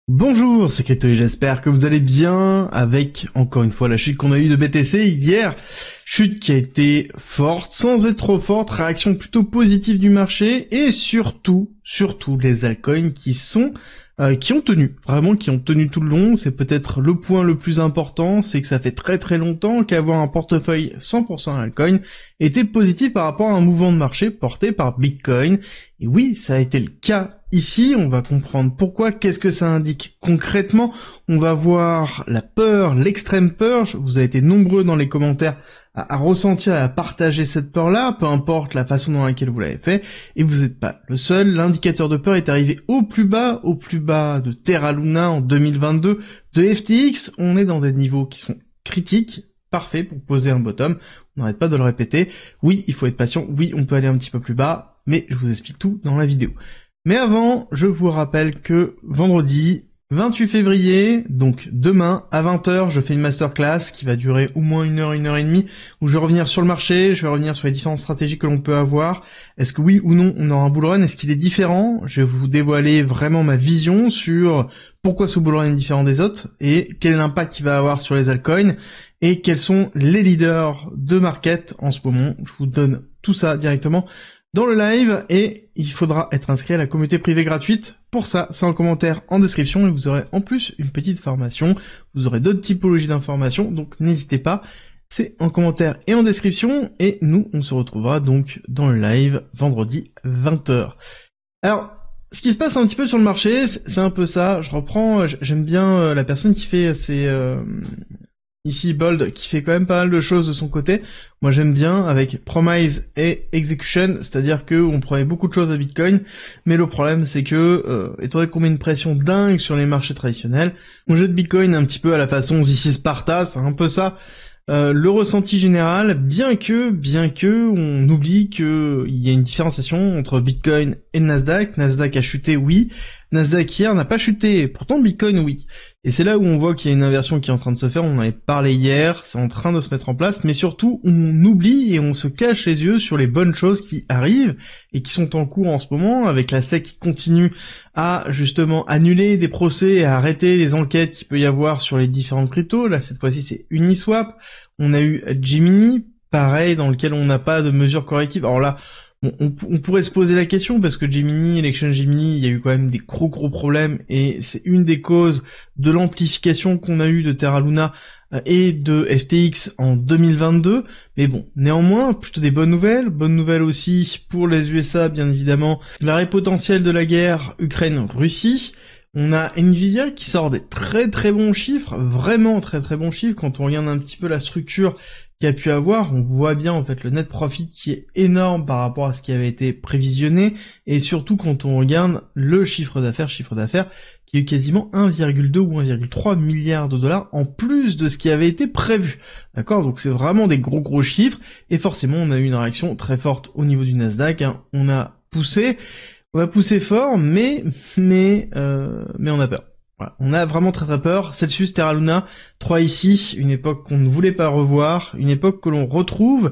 Bonjour, c'est Crypto et j'espère que vous allez bien avec, encore une fois, la chute qu'on a eue de BTC hier. Chute qui a été forte, sans être trop forte, réaction plutôt positive du marché et surtout les altcoins qui ont tenu, vraiment qui ont tenu tout le long. C'est peut-être le point le plus important, c'est que ça fait très longtemps qu'avoir un portefeuille 100% altcoin était positif par rapport à un mouvement de marché porté par Bitcoin. Et oui, ça a été le cas ici, on va comprendre pourquoi, qu'est-ce que ça indique concrètement, on va voir la peur, l'extrême peur, vous avez été nombreux dans les commentaires à ressentir et à partager cette peur-là, peu importe la façon dans laquelle vous l'avez fait, et vous n'êtes pas le seul, l'indicateur de peur est arrivé au plus bas de Terra Luna en 2022, de FTX, on est dans des niveaux qui sont critiques, parfaits pour poser un bottom, on n'arrête pas de le répéter, oui, il faut être patient, oui, on peut aller un petit peu plus bas, mais je vous explique tout dans la vidéo. Mais avant, je vous rappelle que vendredi 28 février, donc demain à 20h, je fais une masterclass qui va durer au moins une heure et demie, où je vais revenir sur le marché, je vais revenir sur les différentes stratégies que l'on peut avoir. Est-ce que oui ou non on aura un bull run? Est-ce qu'il est différent? Je vais vous dévoiler vraiment ma vision sur pourquoi ce bull run est différent des autres et quel est l'impact qu'il va avoir sur les altcoins et quels sont les leaders de market en ce moment. Je vous donne tout ça directement dans le live, et il faudra être inscrit à la communauté privée gratuite. Pour ça, c'est en commentaire en description, et vous aurez en plus une petite formation. Vous aurez d'autres typologies d'informations, donc n'hésitez pas. C'est en commentaire et en description, et nous, on se retrouvera donc dans le live vendredi 20h. Alors, ce qui se passe un petit peu sur le marché, c'est un peu ça. Je reprends, j'aime bien la personne qui fait ici Bold, qui fait quand même pas mal de choses de son côté. Moi j'aime bien avec Promise et Execution, c'est-à-dire que on prenait beaucoup de choses à Bitcoin, mais le problème c'est que, étant donné qu'on met une pression dingue sur les marchés traditionnels, on jette Bitcoin un petit peu à la façon This is Sparta, c'est un peu ça. Le ressenti général, bien que on oublie que il y a une différenciation entre Bitcoin et le Nasdaq. Nasdaq a chuté, oui. Nasdaq hier n'a pas chuté, pourtant Bitcoin oui. Et c'est là où on voit qu'il y a une inversion qui est en train de se faire, on en avait parlé hier, c'est en train de se mettre en place, mais surtout on oublie et on se cache les yeux sur les bonnes choses qui arrivent et qui sont en cours en ce moment, avec la SEC qui continue à justement annuler des procès et à arrêter les enquêtes qu'il peut y avoir sur les différentes cryptos. Là cette fois-ci c'est Uniswap, on a eu Gemini, pareil, dans lequel on n'a pas de mesures correctives. Alors là, on pourrait se poser la question, parce que Gemini, l'exchange Gemini, il y a eu quand même des gros problèmes, et c'est une des causes de l'amplification qu'on a eu de Terra Luna et de FTX en 2022. Mais bon, néanmoins, plutôt des bonnes nouvelles aussi pour les USA, bien évidemment. L'arrêt potentiel de la guerre Ukraine-Russie. On a Nvidia qui sort des très bons chiffres, vraiment très bons chiffres. Quand on regarde un petit peu la structure qu'il y a pu avoir, on voit bien en fait le net profit qui est énorme par rapport à ce qui avait été prévisionné, et surtout quand on regarde le chiffre d'affaires qui est quasiment 1,2 ou 1,3 milliard de dollars en plus de ce qui avait été prévu. D'accord? Donc c'est vraiment des gros chiffres, et forcément on a eu une réaction très forte au niveau du Nasdaq, hein. On a poussé fort, mais on a peur. Voilà. On a vraiment très peur. Celsius, Terra Luna, 3 ici, une époque qu'on ne voulait pas revoir, une époque que l'on retrouve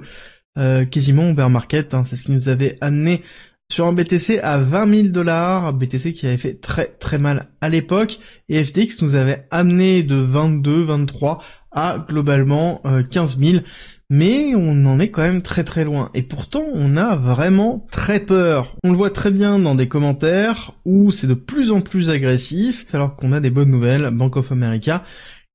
quasiment au bear market, hein. C'est ce qui nous avait amené sur un BTC à 20 000 dollars, BTC qui avait fait très mal à l'époque, et FTX nous avait amené de 22, 23 à globalement 15 000. Mais on en est quand même très loin. Et pourtant, on a vraiment très peur. On le voit très bien dans des commentaires où c'est de plus en plus agressif, alors qu'on a des bonnes nouvelles. Bank of America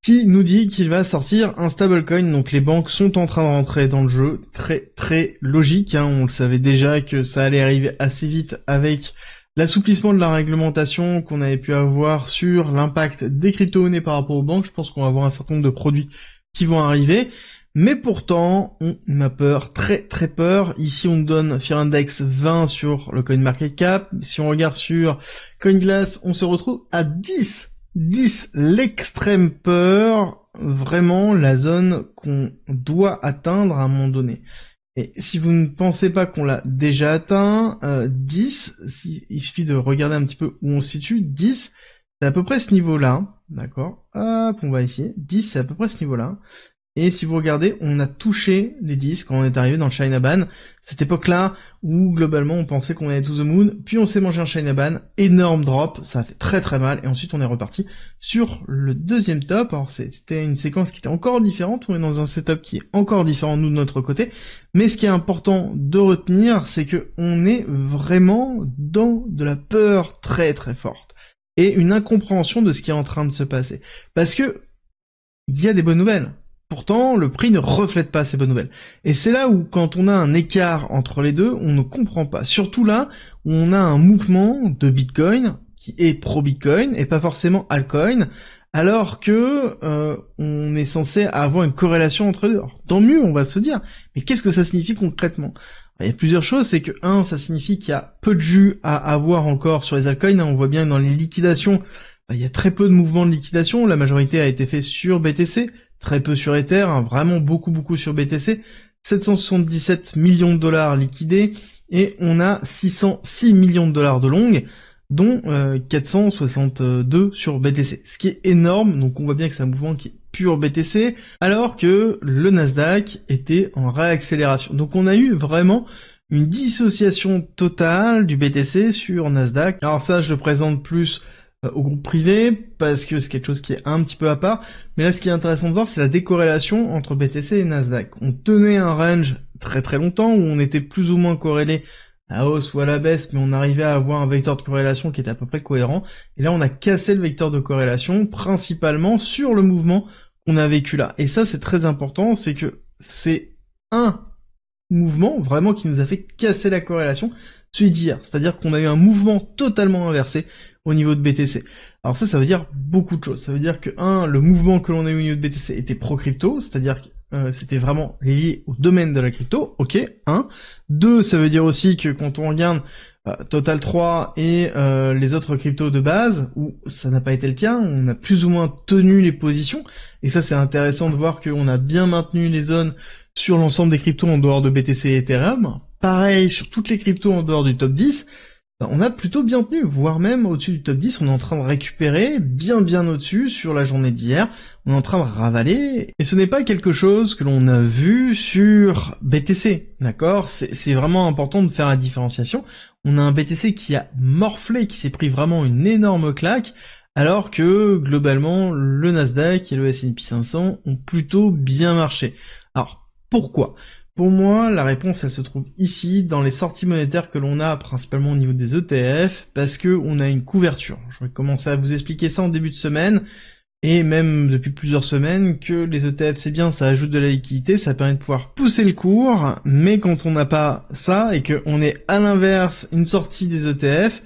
qui nous dit qu'il va sortir un stablecoin. Donc les banques sont en train de rentrer dans le jeu. Très logique, hein. On le savait déjà que ça allait arriver assez vite avec l'assouplissement de la réglementation qu'on avait pu avoir sur l'impact des crypto-monnaies par rapport aux banques. Je pense qu'on va avoir un certain nombre de produits qui vont arriver. Mais pourtant, on a peur, très peur. Ici, on donne Fear Index 20 sur le CoinMarketCap. Si on regarde sur CoinGlass, on se retrouve à 10. 10, l'extrême peur, vraiment la zone qu'on doit atteindre à un moment donné. Et si vous ne pensez pas qu'on l'a déjà atteint, 10, il suffit de regarder un petit peu où on se situe. 10, c'est à peu près ce niveau-là, d'accord? Hop, on va ici. 10, c'est à peu près ce niveau-là. Et si vous regardez, on a touché les 10 quand on est arrivé dans le Shinaban. Cette époque-là où globalement on pensait qu'on allait to the moon, puis on s'est mangé un Shinaban, énorme drop, ça a fait très très mal, et ensuite on est reparti sur le deuxième top. Alors c'était une séquence qui était encore différente, on est dans un setup qui est encore différent nous de notre côté, mais ce qui est important de retenir, c'est que on est vraiment dans de la peur très très forte, et une incompréhension de ce qui est en train de se passer. Parce que il y a des bonnes nouvelles. Pourtant, le prix ne reflète pas ces bonnes nouvelles. Et c'est là où, quand on a un écart entre les deux, on ne comprend pas. Surtout là, où on a un mouvement de Bitcoin qui est pro-Bitcoin et pas forcément altcoin, alors que on est censé avoir une corrélation entre les deux. Alors, tant mieux, on va se dire. Mais qu'est-ce que ça signifie concrètement? Il y a plusieurs choses. C'est que, ça signifie qu'il y a peu de jus à avoir encore sur les altcoins. On voit bien que dans les liquidations, il y a très peu de mouvements de liquidation. La majorité a été fait sur BTC. Très peu sur Ether, vraiment beaucoup sur BTC, 777 millions de dollars liquidés, et on a 606 millions de dollars de long, dont 462 sur BTC, ce qui est énorme. Donc on voit bien que c'est un mouvement qui est pur BTC, alors que le Nasdaq était en réaccélération. Donc on a eu vraiment une dissociation totale du BTC sur Nasdaq. Alors ça, je le présente plus au groupe privé, parce que c'est quelque chose qui est un petit peu à part, mais là ce qui est intéressant de voir, c'est la décorrélation entre BTC et Nasdaq. On tenait un range très très longtemps, où on était plus ou moins corrélé à la hausse ou à la baisse, mais on arrivait à avoir un vecteur de corrélation qui était à peu près cohérent, et là on a cassé le vecteur de corrélation, principalement sur le mouvement qu'on a vécu là. Et ça c'est très important, c'est que c'est un mouvement vraiment qui nous a fait casser la corrélation, celui d'hier, c'est-à-dire qu'on a eu un mouvement totalement inversé au niveau de BTC. Alors ça veut dire beaucoup de choses. Ça veut dire que, le mouvement que l'on a eu au niveau de BTC était pro-crypto, c'est-à-dire que c'était vraiment lié au domaine de la crypto, ok, 1. 2, ça veut dire aussi que quand on regarde Total 3 et les autres cryptos de base, où ça n'a pas été le cas, on a plus ou moins tenu les positions, et ça c'est intéressant de voir qu'on a bien maintenu les zones sur l'ensemble des cryptos en dehors de BTC et Ethereum. Pareil sur toutes les cryptos en dehors du top 10, on a plutôt bien tenu, voire même au-dessus du top 10, on est en train de récupérer bien au-dessus sur la journée d'hier, on est en train de ravaler, et ce n'est pas quelque chose que l'on a vu sur BTC, d'accord? C'est vraiment important de faire la différenciation. On a un BTC qui a morflé, qui s'est pris vraiment une énorme claque, alors que globalement le Nasdaq et le S&P 500 ont plutôt bien marché. Alors pourquoi ? Pour moi, la réponse, elle se trouve ici, dans les sorties monétaires que l'on a, principalement au niveau des ETF, parce que on a une couverture. Je vais commencer à vous expliquer ça en début de semaine, et même depuis plusieurs semaines, que les ETF, c'est bien, ça ajoute de la liquidité, ça permet de pouvoir pousser le cours, mais quand on n'a pas ça, et qu'on est à l'inverse, une sortie des ETF,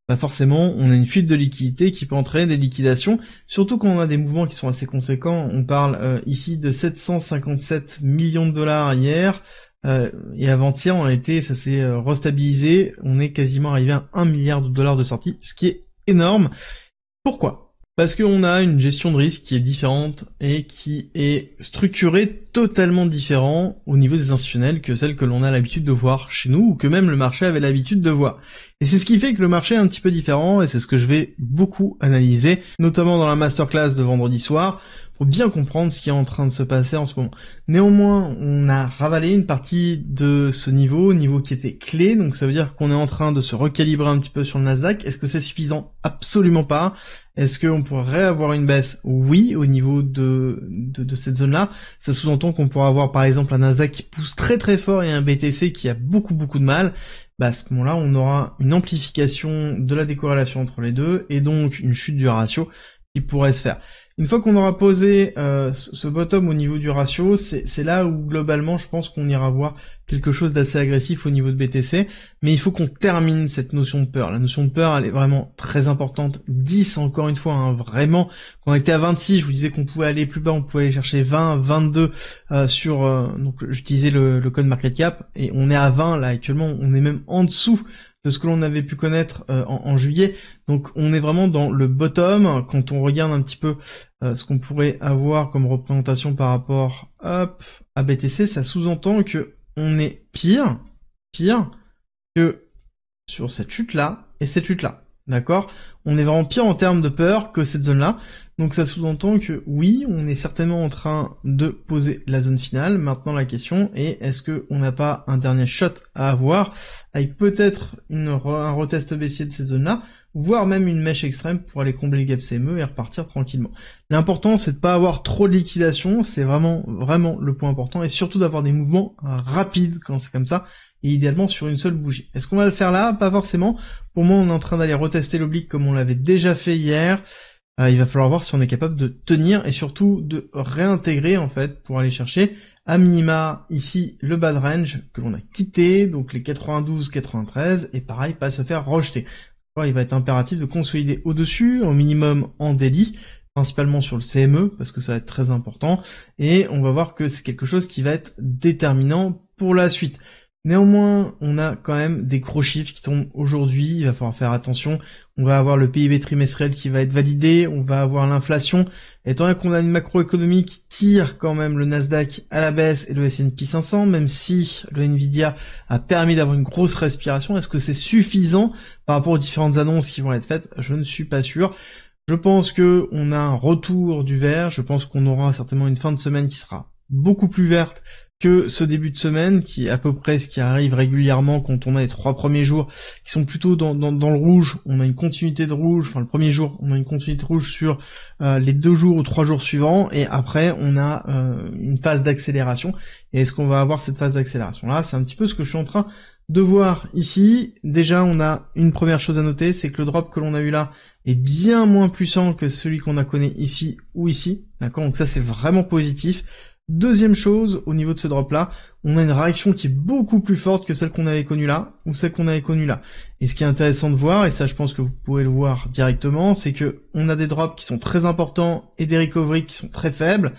bah forcément, on a une fuite de liquidité qui peut entraîner des liquidations, surtout quand on a des mouvements qui sont assez conséquents. On parle ici de 757 millions de dollars hier, et avant-hier, ça s'est restabilisé, on est quasiment arrivé à 1 milliard de dollars de sortie, ce qui est énorme. Pourquoi ? Parce qu'on a une gestion de risque qui est différente et qui est structurée totalement différent au niveau des institutionnels que celle que l'on a l'habitude de voir chez nous ou que même le marché avait l'habitude de voir. Et c'est ce qui fait que le marché est un petit peu différent et c'est ce que je vais beaucoup analyser, notamment dans la masterclass de vendredi soir, pour bien comprendre ce qui est en train de se passer en ce moment. Néanmoins, on a ravalé une partie de ce niveau qui était clé, donc ça veut dire qu'on est en train de se recalibrer un petit peu sur le Nasdaq. Est-ce que c'est suffisant ? Absolument pas. Est-ce qu'on pourrait avoir une baisse ? Oui, au niveau de cette zone-là. Ça sous-entend qu'on pourra avoir par exemple un Nasdaq qui pousse très très fort et un BTC qui a beaucoup de mal. Bah à ce moment-là, on aura une amplification de la décorrélation entre les deux et donc une chute du ratio qui pourrait se faire. Une fois qu'on aura posé ce bottom au niveau du ratio, c'est là où globalement je pense qu'on ira voir quelque chose d'assez agressif au niveau de BTC, mais il faut qu'on termine cette notion de peur. La notion de peur, elle est vraiment très importante. 10 encore une fois, vraiment. Quand on était à 26, je vous disais qu'on pouvait aller plus bas, on pouvait aller chercher 20, 22 donc j'utilisais le code market cap, et on est à 20 là actuellement, on est même en dessous de ce que l'on avait pu connaître en juillet. Donc on est vraiment dans le bottom. Quand on regarde un petit peu ce qu'on pourrait avoir comme représentation par rapport à BTC, ça sous-entend que on est pire que sur cette chute-là et cette chute-là. D'accord ? on est vraiment pire en termes de peur que cette zone-là. Donc ça sous-entend que oui, on est certainement en train de poser la zone finale. Maintenant la question est, est-ce qu'on n'a pas un dernier shot à avoir, avec peut-être un retest baissier de ces zones-là, voire même une mèche extrême pour aller combler le gap CME et repartir tranquillement. L'important c'est de pas avoir trop de liquidation, c'est vraiment le point important, et surtout d'avoir des mouvements rapides quand c'est comme ça, et idéalement sur une seule bougie. Est-ce qu'on va le faire là? Pas forcément. Pour moi on est en train d'aller retester l'oblique comme on l'avait déjà fait hier. Il va falloir voir si on est capable de tenir et surtout de réintégrer en fait pour aller chercher à minima ici le bas de range que l'on a quitté, donc les 92-93, et pareil pas se faire rejeter. Il va être impératif de consolider au-dessus, au minimum en daily, principalement sur le CME parce que ça va être très important, et on va voir que c'est quelque chose qui va être déterminant pour la suite. Néanmoins, on a quand même des gros chiffres qui tombent aujourd'hui, il va falloir faire attention. On va avoir le PIB trimestriel qui va être validé, on va avoir l'inflation. Étant donné qu'on a une macroéconomie qui tire quand même le Nasdaq à la baisse et le S&P 500, même si le Nvidia a permis d'avoir une grosse respiration, est-ce que c'est suffisant par rapport aux différentes annonces qui vont être faites? Je ne suis pas sûr. Je pense que on a un retour du vert, je pense qu'on aura certainement une fin de semaine qui sera beaucoup plus verte que ce début de semaine, qui est à peu près ce qui arrive régulièrement quand on a les 3 premiers jours, qui sont plutôt dans le rouge. On a une continuité de rouge, enfin le premier jour, on a une continuité de rouge sur les 2 jours ou 3 jours suivants, et après on a une phase d'accélération. Et est-ce qu'on va avoir cette phase d'accélération là? C'est un petit peu ce que je suis en train de voir ici. Déjà on a une première chose à noter, c'est que le drop que l'on a eu là est bien moins puissant que celui qu'on a connu ici ou ici, d'accord? Donc ça c'est vraiment positif. Deuxième chose, au niveau de ce drop-là, on a une réaction qui est beaucoup plus forte que celle qu'on avait connue là, ou celle qu'on avait connue là. Et ce qui est intéressant de voir, et ça je pense que vous pouvez le voir directement, c'est que on a des drops qui sont très importants et des recoveries qui sont très faibles.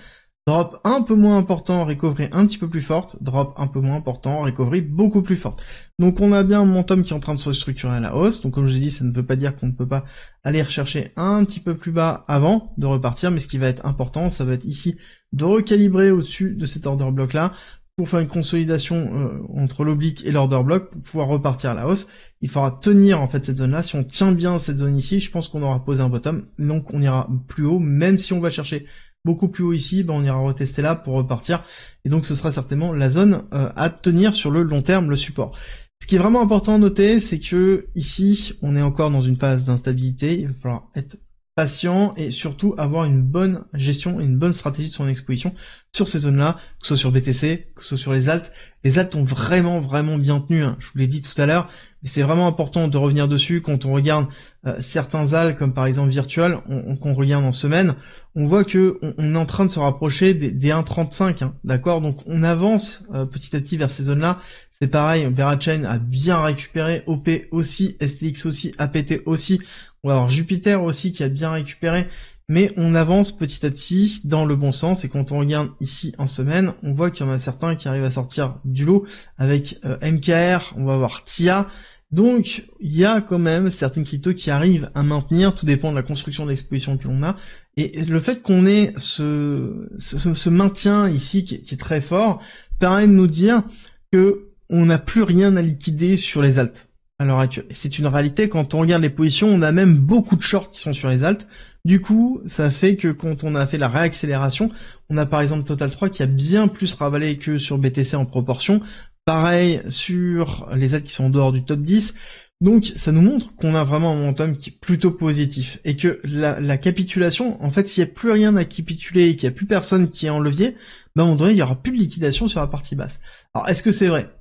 Drop un peu moins important, recovery un petit peu plus forte, drop un peu moins important, recovery beaucoup plus forte. Donc on a bien un momentum qui est en train de se structurer à la hausse, donc comme je vous ai dit, ça ne veut pas dire qu'on ne peut pas aller rechercher un petit peu plus bas avant de repartir, mais ce qui va être important, ça va être ici de recalibrer au-dessus de cet order block là, pour faire une consolidation entre l'oblique et l'order block, pour pouvoir repartir à la hausse. Il faudra tenir en fait cette zone là, si on tient bien cette zone ici, je pense qu'on aura posé un bottom, donc on ira plus haut, même si on va chercher beaucoup plus haut ici, on ira retester là pour repartir, et donc ce sera certainement la zone à tenir sur le long terme, le support. Ce qui est vraiment important à noter, c'est que ici, on est encore dans une phase d'instabilité, il va falloir être patient et surtout avoir une bonne gestion et une bonne stratégie de son exposition sur ces zones-là, que ce soit sur BTC, que ce soit sur les alts. Les alts ont vraiment bien tenu, hein. Je vous l'ai dit tout à l'heure, mais c'est vraiment important de revenir dessus quand on regarde certains alts, comme par exemple Virtual, qu'on regarde en semaine, on voit que on est en train de se rapprocher des 1,35, hein, d'accord? Donc on avance petit à petit vers ces zones-là. C'est pareil, Verachain a bien récupéré, OP aussi, STX aussi, APT aussi, on va avoir Jupiter aussi qui a bien récupéré, mais on avance petit à petit dans le bon sens, et quand on regarde ici en semaine, on voit qu'il y en a certains qui arrivent à sortir du lot, avec MKR, on va voir TIA, donc il y a quand même certaines cryptos qui arrivent à maintenir, tout dépend de la construction d'exposition que l'on a, et le fait qu'on ait ce maintien ici qui est très fort, permet de nous dire que on n'a plus rien à liquider sur les alts à l'heure actuelle. C'est une réalité, quand on regarde les positions, on a même beaucoup de shorts qui sont sur les alts. Du coup, ça fait que quand on a fait la réaccélération, on a par exemple Total 3 qui a bien plus ravalé que sur BTC en proportion. Pareil sur les alts qui sont en dehors du top 10. Donc ça nous montre qu'on a vraiment un momentum qui est plutôt positif. Et que la capitulation, en fait, s'il n'y a plus rien à capituler et qu'il n'y a plus personne qui est en levier, à un moment donné, il n'y aura plus de liquidation sur la partie basse. Alors est-ce que c'est vrai?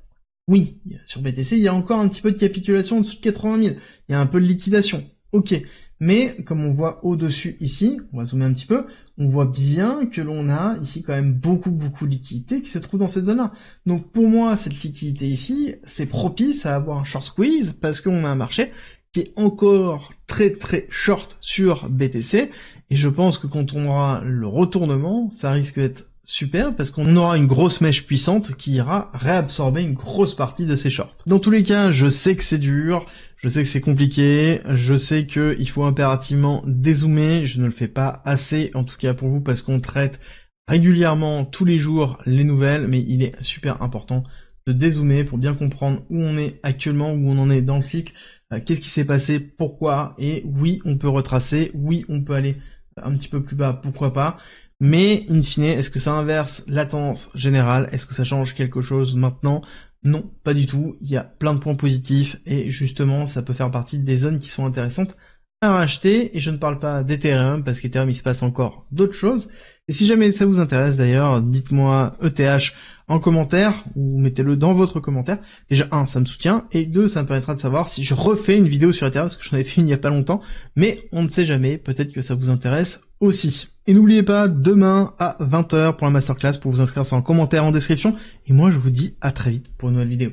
Oui, sur BTC, il y a encore un petit peu de capitulation en dessous de 80 000. Il y a un peu de liquidation. Ok. Mais, comme on voit au-dessus ici, on va zoomer un petit peu, on voit bien que l'on a ici quand même beaucoup de liquidité qui se trouve dans cette zone-là. Donc pour moi, cette liquidité ici, c'est propice à avoir un short squeeze parce qu'on a un marché qui est encore très short sur BTC. Et je pense que quand on aura le retournement, ça risque d'être super, parce qu'on aura une grosse mèche puissante qui ira réabsorber une grosse partie de ces shorts. Dans tous les cas, je sais que c'est dur, je sais que c'est compliqué, je sais qu'il faut impérativement dézoomer, je ne le fais pas assez, en tout cas pour vous, parce qu'on traite régulièrement tous les jours les nouvelles, mais il est super important de dézoomer pour bien comprendre où on est actuellement, où on en est dans le cycle, qu'est-ce qui s'est passé, pourquoi, et oui, on peut retracer, oui, on peut aller un petit peu plus bas, pourquoi pas, mais in fine, est-ce que ça inverse la tendance générale? Est-ce que ça change quelque chose maintenant? Non, pas du tout, il y a plein de points positifs, et justement, ça peut faire partie des zones qui sont intéressantes à racheter, et je ne parle pas d'Ethereum, parce qu'Ethereum, il se passe encore d'autres choses, et si jamais ça vous intéresse d'ailleurs, dites-moi ETH en commentaire, ou mettez-le dans votre commentaire. Déjà, un, ça me soutient, et deux, ça me permettra de savoir si je refais une vidéo sur Ethereum, parce que j'en avais fait une il y a pas longtemps, mais on ne sait jamais, peut-être que ça vous intéresse aussi. Et n'oubliez pas, demain à 20 h pour la masterclass, pour vous inscrire, c'est en commentaire en description, et moi je vous dis à très vite pour une nouvelle vidéo.